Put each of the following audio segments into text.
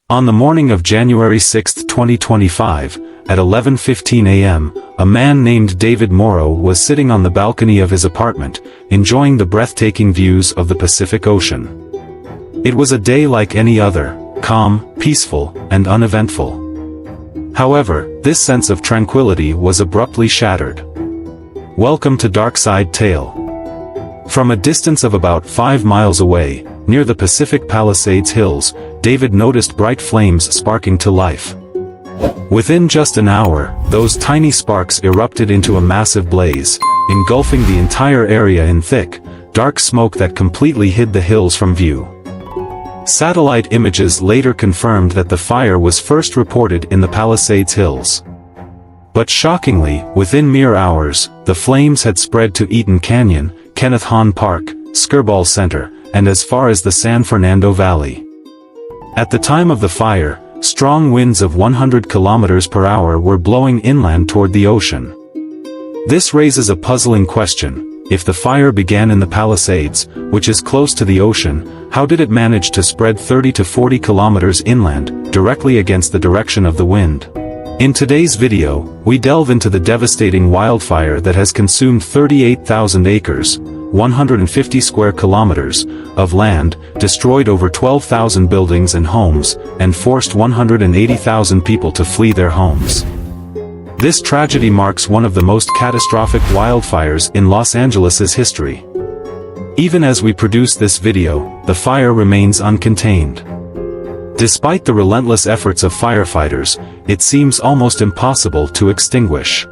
On the morning of January 6, 2025, at 11:15 a.m., a man named David Morrow was sitting on the balcony of his apartment, enjoying the breathtaking views of the Pacific Ocean. It was a day like any other, calm, peaceful, and uneventful. However, this sense of tranquility was abruptly shattered. Welcome to Darkside Tale. From a distance of about 5 miles away, near the Pacific Palisades Hills, David noticed bright flames sparking to life. Within just an hour, those tiny sparks erupted into a massive blaze, engulfing the entire area in thick, dark smoke that completely hid the hills from view. Satellite images later confirmed that the fire was first reported in the Palisades Hills. But shockingly, within mere hours, the flames had spread to Eaton Canyon, Kenneth Hahn Park, Skirball Center, and as far as the San Fernando Valley. At the time of the fire, strong winds of 100 kilometers per hour were blowing inland toward the ocean. This raises a puzzling question: if the fire began in the Palisades, which is close to the ocean, how did it manage to spread 30 to 40 kilometers inland, directly against the direction of the wind? In today's video, we delve into the devastating wildfire that has consumed 38,000 acres, 150 square kilometers, of land, destroyed over 12,000 buildings and homes, and forced 180,000 people to flee their homes. This tragedy marks one of the most catastrophic wildfires in Los Angeles' history. Even as we produce this video, the fire remains uncontained. Despite the relentless efforts of firefighters, it seems almost impossible to extinguish.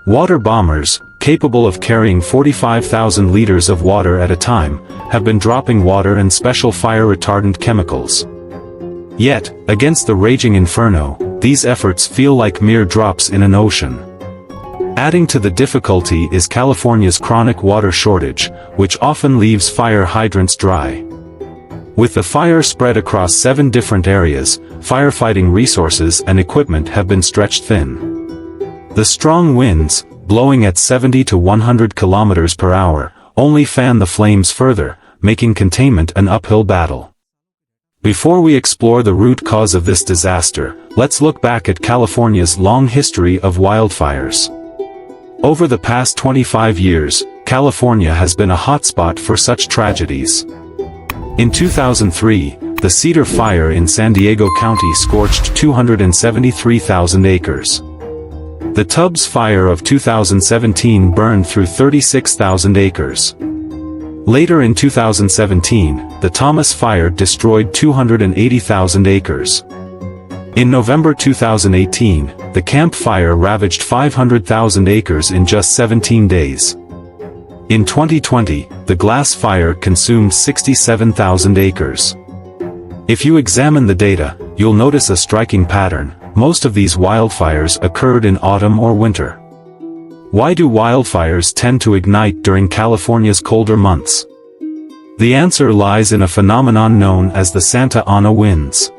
Water bombers, capable of carrying 45,000 liters of water at a time, have been dropping water and special fire-retardant chemicals. Yet, against the raging inferno, these efforts feel like mere drops in an ocean. Adding to the difficulty is California's chronic water shortage, which often leaves fire hydrants dry. With the fire spread across 7 different areas, firefighting resources and equipment have been stretched thin. The strong winds, blowing at 70 to 100 kilometers per hour, only fan the flames further, making containment an uphill battle. Before we explore the root cause of this disaster, let's look back at California's long history of wildfires. Over the past 25 years, California has been a hotspot for such tragedies. In 2003, the Cedar Fire in San Diego County scorched 273,000 acres. The Tubbs Fire of 2017 burned through 36,000 acres. Later in 2017, the Thomas Fire destroyed 280,000 acres. In November 2018, the Camp Fire ravaged 500,000 acres in just 17 days. In 2020, the Glass Fire consumed 67,000 acres. If you examine the data, you'll notice a striking pattern: most of these wildfires occurred in autumn or winter. Why do wildfires tend to ignite during California's colder months? The answer lies in a phenomenon known as the Santa Ana winds.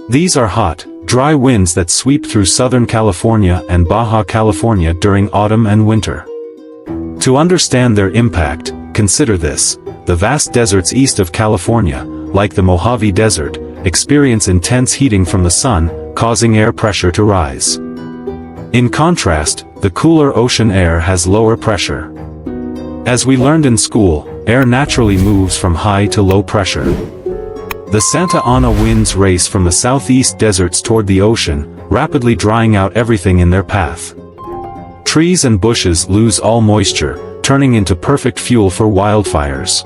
These are hot, dry winds that sweep through Southern California and Baja California during autumn and winter. To understand their impact, consider this: the vast deserts east of California, like the Mojave Desert, experience intense heating from the sun, causing air pressure to rise. In contrast, the cooler ocean air has lower pressure. As we learned in school, air naturally moves from high to low pressure. The Santa Ana winds race from the southeast deserts toward the ocean, rapidly drying out everything in their path. Trees and bushes lose all moisture, turning into perfect fuel for wildfires.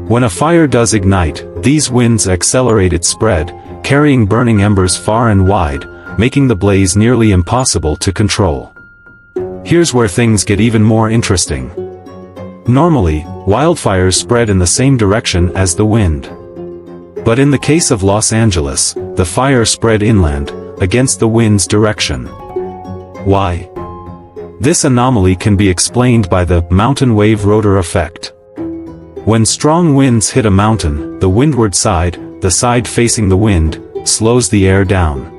When a fire does ignite, these winds accelerate its spread, carrying burning embers far and wide, making the blaze nearly impossible to control. Here's where things get even more interesting. Normally, wildfires spread in the same direction as the wind. But in the case of Los Angeles, the fire spread inland, against the wind's direction. Why? This anomaly can be explained by the mountain wave rotor effect. When strong winds hit a mountain, the windward side, the side facing the wind, slows the air down.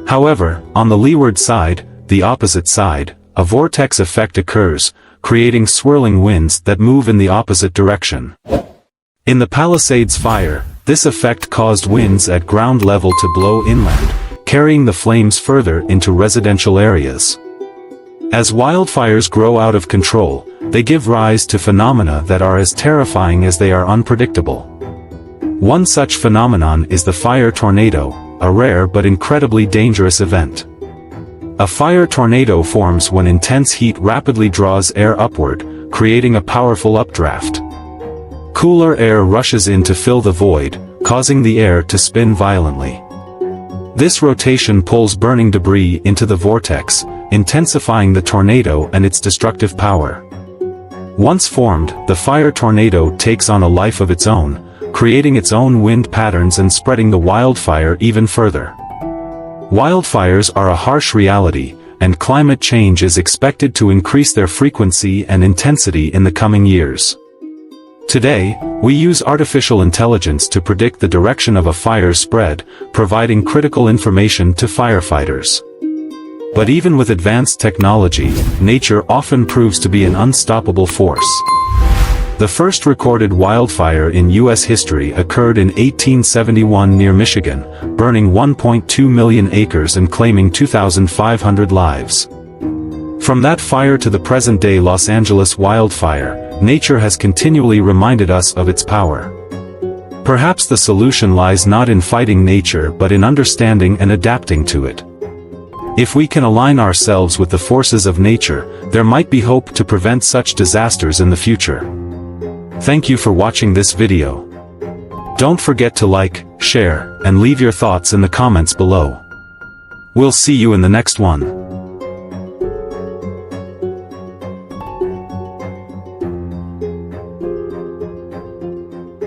However, on the leeward side, the opposite side, a vortex effect occurs, creating swirling winds that move in the opposite direction. In the Palisades Fire, This effect caused winds at ground level to blow inland, carrying the flames further into residential areas. As wildfires grow out of control, they give rise to phenomena that are as terrifying as they are unpredictable. One such phenomenon is the fire tornado, a rare but incredibly dangerous event. A fire tornado forms when intense heat rapidly draws air upward, creating a powerful updraft. Cooler air rushes in to fill the void, causing the air to spin violently. This rotation pulls burning debris into the vortex, intensifying the tornado and its destructive power. Once formed, the fire tornado takes on a life of its own, creating its own wind patterns and spreading the wildfire even further. Wildfires are a harsh reality, and climate change is expected to increase their frequency and intensity in the coming years. Today, we use artificial intelligence to predict the direction of a fire's spread, providing critical information to firefighters. But even with advanced technology, nature often proves to be an unstoppable force. The first recorded wildfire in U.S. history occurred in 1871 near Michigan, burning 1.2 million acres and claiming 2,500 lives. From that fire to the present-day Los Angeles wildfire, nature has continually reminded us of its power. Perhaps the solution lies not in fighting nature but in understanding and adapting to it. If we can align ourselves with the forces of nature, there might be hope to prevent such disasters in the future. Thank you for watching this video. Don't forget to like, share, and leave your thoughts in the comments below. We'll see you in the next one.